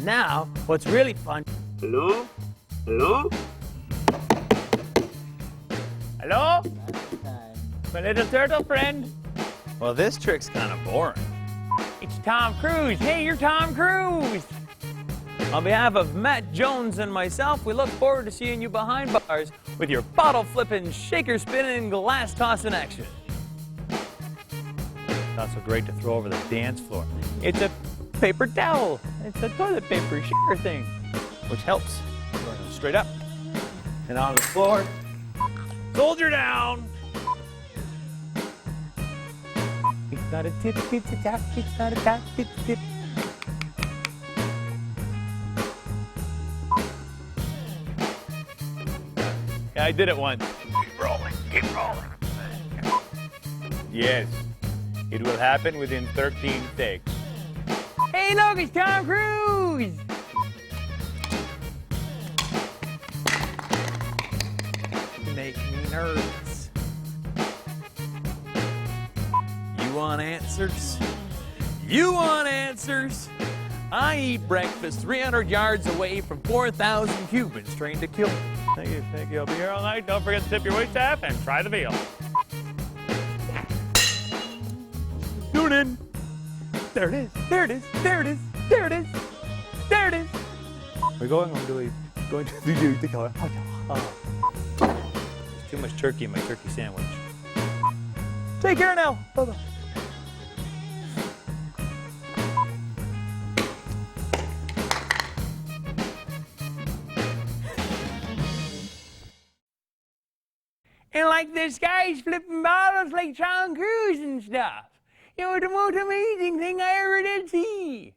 now, what's really fun... Hello? Hello? Hello? My little turtle friend? Well, this trick's kind of boring. It's Tom Cruise. Hey, you're Tom Cruise. On behalf of Matt Jones and myself, we look forward to seeing you behind bars with your bottle flipping, shaker spinning, glass tossing action. It's also great to throw over the dance floor. It's a paper towel. It's a toilet paper shaker thing, which helps. Straight up and on the floor. Soldier down. It's not a tip, it's a tap, it's not a tap, it's a tip. Yeah, I did it once. Keep rolling, keep rolling. Yes, it will happen within 13 takes. Hey, look, it's Tom Cruise! You make me nervous. You want answers? You want answers? I eat breakfast 300 yards away from 4,000 Cubans trained to kill me. Thank you, thank you. I'll be here all night. Don't forget to tip your waitstaff and try the veal. Tune in. There it is, there it is, there it is, there it is, there it is. We're going on to going to do the color. There's too much turkey in my turkey sandwich. Take care now. Bye-bye. And like this guy's flipping bottles like Tom Cruise and stuff. It was the most amazing thing I ever did see.